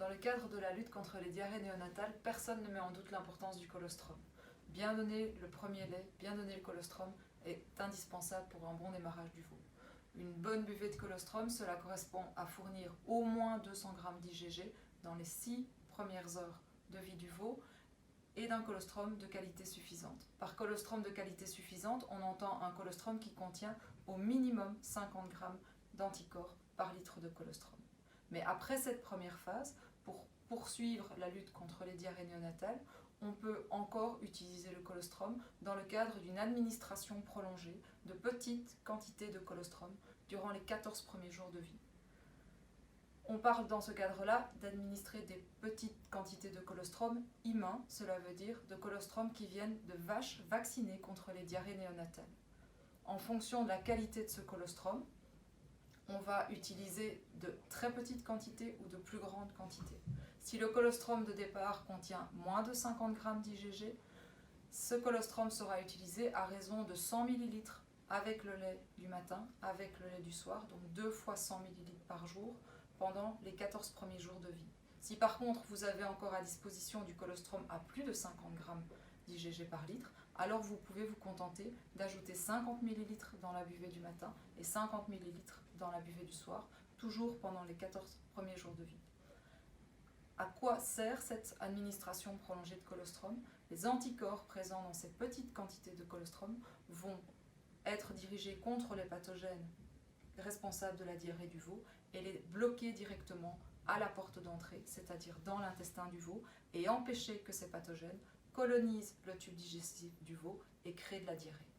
Dans le cadre de la lutte contre les diarrhées néonatales, personne ne met en doute l'importance du colostrum. Bien donner le premier lait, bien donner le colostrum est indispensable pour un bon démarrage du veau. Une bonne buvée de colostrum, cela correspond à fournir au moins 200 g d'IgG dans les 6 premières heures de vie du veau et d'un colostrum de qualité suffisante. Par colostrum de qualité suffisante, on entend un colostrum qui contient au minimum 50 g d'anticorps par litre de colostrum. Mais après cette première phase, pour poursuivre la lutte contre les diarrhées néonatales, on peut encore utiliser le colostrum dans le cadre d'une administration prolongée de petites quantités de colostrum durant les 14 premiers jours de vie. On parle dans ce cadre-là d'administrer des petites quantités de colostrum humain, cela veut dire de colostrum qui viennent de vaches vaccinées contre les diarrhées néonatales. En fonction de la qualité de ce colostrum, on va utiliser de très petites quantités ou de plus grandes quantités. Si le colostrum de départ contient moins de 50 g d'IgG, ce colostrum sera utilisé à raison de 100 ml avec le lait du matin, avec le lait du soir, donc 2 fois 100 ml par jour pendant les 14 premiers jours de vie. Si par contre vous avez encore à disposition du colostrum à plus de 50 g d'IgG par litre, alors vous pouvez vous contenter d'ajouter 50 ml dans la buvée du matin et 50 ml dans la buvée du soir, toujours pendant les 14 premiers jours de vie. À quoi sert cette administration prolongée de colostrum? Les anticorps présents dans ces petites quantités de colostrum vont être dirigés contre les pathogènes responsables de la diarrhée du veau et les bloquer directement à la porte d'entrée, c'est-à-dire dans l'intestin du veau, et empêcher que ces pathogènes colonisent le tube digestif du veau et créent de la diarrhée.